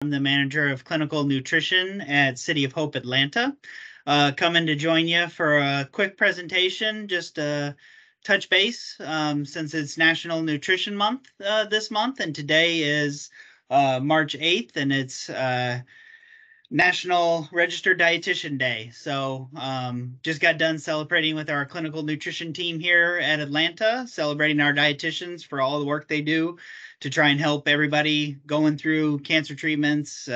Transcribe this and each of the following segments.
I'm the manager of clinical nutrition at City of Hope, Atlanta. Coming to join you for a quick presentation, just to touch base since it's National Nutrition Month this month, and today is March 8th, and it's National Registered Dietitian Day. So just got done celebrating with our clinical nutrition team here at Atlanta, celebrating our dietitians for all the work they do to try and help everybody going through cancer treatments,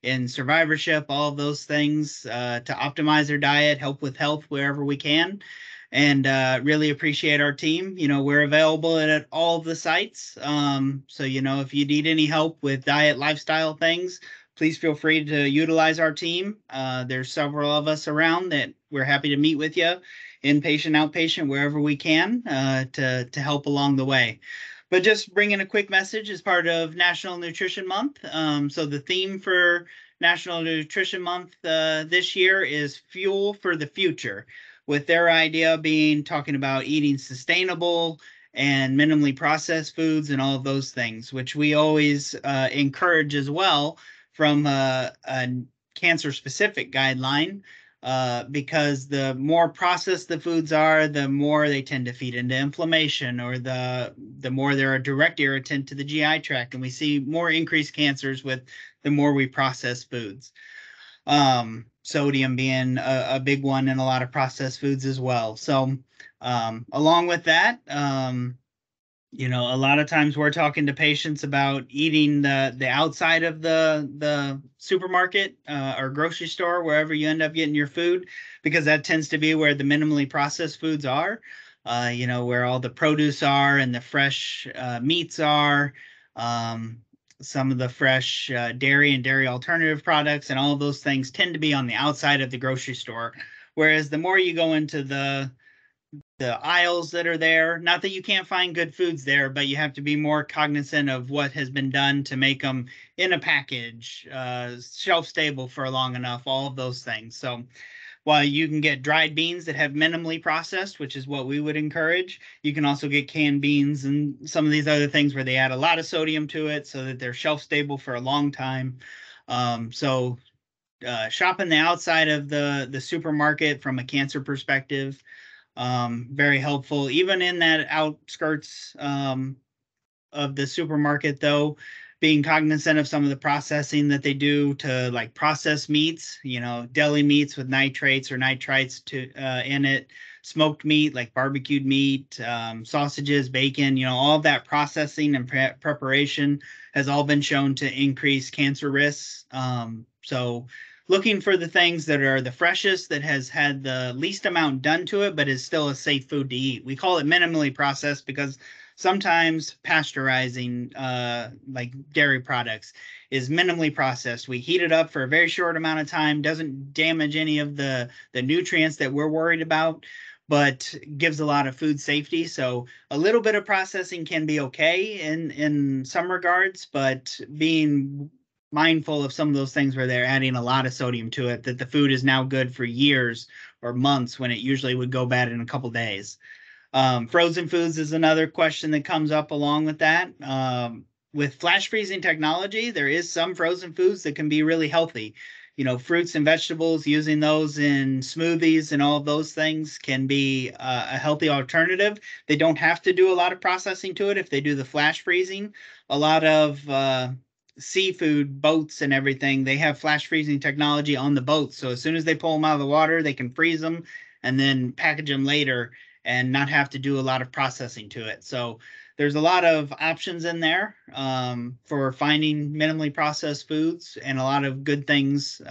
in survivorship, all of those things, to optimize their diet, help with health wherever we can. And really appreciate our team. We're available at all of the sites. So, if you need any help with diet, lifestyle things, please feel free to utilize our team. There's several of us around that we're happy to meet with you, inpatient, outpatient, wherever we can, to help along the way. But just bringing a quick message as part of National Nutrition Month. So the theme for National Nutrition Month this year is Fuel for the Future, with their idea being talking about eating sustainable and minimally processed foods and all of those things, which we always encourage as well from a cancer-specific guideline, because the more processed the foods are, the more they tend to feed into inflammation, or the more they're a direct irritant to the GI tract, and we see more increased cancers with the more we process foods. Sodium being a big one in a lot of processed foods as well. So along with that, a lot of times we're talking to patients about eating the outside of the supermarket or grocery store, wherever you end up getting your food, because that tends to be where the minimally processed foods are, where all the produce are and the fresh meats are, some of the fresh dairy and dairy alternative products, and all of those things tend to be on the outside of the grocery store. Whereas the more you go into the aisles that are there, not that you can't find good foods there, but you have to be more cognizant of what has been done to make them in a package, shelf stable for long enough, all of those things. So while you can get dried beans that have minimally processed, which is what we would encourage, you can also get canned beans and some of these other things where they add a lot of sodium to it so that they're shelf stable for a long time. Shopping the outside of the supermarket from a cancer perspective, very helpful. Even in that outskirts of the supermarket, though, being cognizant of some of the processing that they do to, like, processed meats, deli meats with nitrates or nitrites in it, smoked meat like barbecued meat, sausages, bacon, all of that processing and preparation has all been shown to increase cancer risks. So looking for the things that are the freshest, that has had the least amount done to it, but is still a safe food to eat. We call it minimally processed because sometimes pasteurizing, like dairy products, is minimally processed. We heat it up for a very short amount of time, doesn't damage any of the nutrients that we're worried about, but gives a lot of food safety. So a little bit of processing can be okay in some regards, but being mindful of some of those things where they're adding a lot of sodium to it, that the food is now good for years or months when it usually would go bad in a couple days. Frozen foods is another question that comes up along with that. With flash freezing technology, there is some frozen foods that can be really healthy. Fruits and vegetables, using those in smoothies and all of those things can be a healthy alternative. They don't have to do a lot of processing to it if they do the flash freezing. A lot of seafood boats and everything, they have flash freezing technology on the boats. So as soon as they pull them out of the water, they can freeze them and then package them later and not have to do a lot of processing to it. So there's a lot of options in there for finding minimally processed foods, and a lot of good things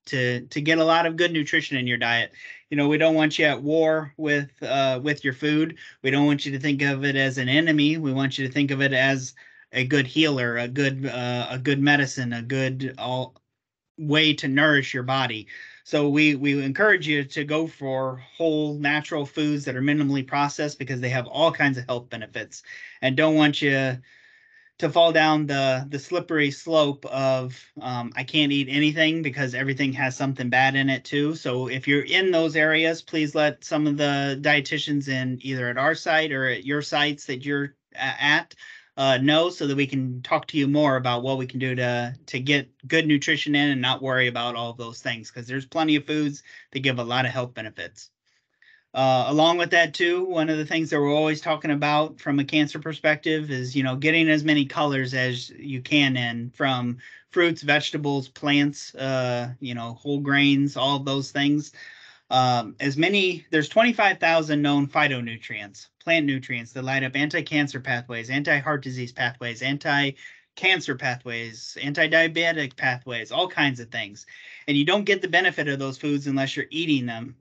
to get a lot of good nutrition in your diet. We don't want you at war with your food. We don't want you to think of it as an enemy. We want you to think of it as a good healer, a good medicine, a good way to nourish your body. So we encourage you to go for whole natural foods that are minimally processed, because they have all kinds of health benefits, and don't want you to fall down the slippery slope of I can't eat anything because everything has something bad in it too. So if you're in those areas, please let some of the dietitians in, either at our site or at your sites that you're at, know, so that we can talk to you more about what we can do to get good nutrition in and not worry about all of those things, because there's plenty of foods that give a lot of health benefits. Along with that too, one of the things that we're always talking about from a cancer perspective is, getting as many colors as you can in, from fruits, vegetables, plants, whole grains, all of those things. There's 25,000 known phytonutrients, plant nutrients that light up anti-cancer pathways, anti-heart disease pathways, anti-cancer pathways, anti-diabetic pathways, all kinds of things. And you don't get the benefit of those foods unless you're eating them.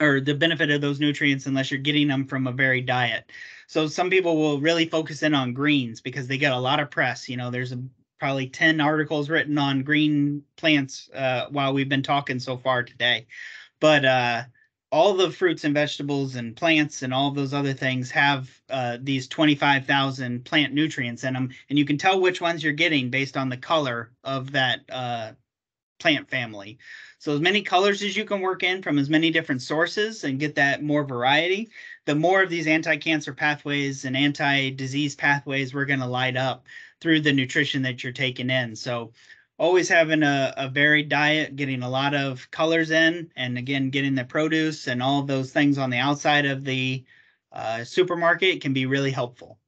Or the benefit of those nutrients unless you're getting them from a varied diet. So some people will really focus in on greens because they get a lot of press. There's probably 10 articles written on green plants while we've been talking so far today. But all the fruits and vegetables and plants and all of those other things have these 25,000 plant nutrients in them. And you can tell which ones you're getting based on the color of that plant family. So as many colors as you can work in from as many different sources and get that more variety, the more of these anti-cancer pathways and anti-disease pathways we're going to light up through the nutrition that you're taking in. So always having a varied diet, getting a lot of colors in, and again, getting the produce and all of those things on the outside of the supermarket can be really helpful.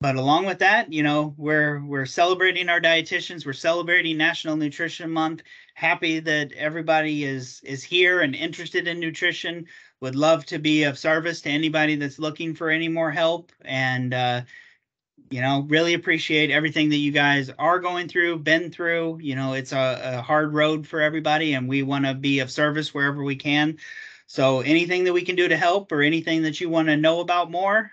But along with that, we're celebrating our dietitians. We're celebrating National Nutrition Month. Happy that everybody is here and interested in nutrition. Would love to be of service to anybody that's looking for any more help. And really appreciate everything that you guys are going through, been through. It's a hard road for everybody, and we want to be of service wherever we can. So anything that we can do to help, or anything that you want to know about more,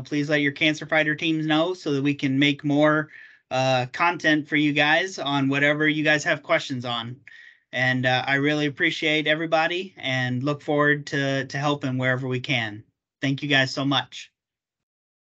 please let your cancer fighter teams know so that we can make more content for you guys on whatever you guys have questions on. And I really appreciate everybody and look forward to helping wherever we can. Thank you guys so much.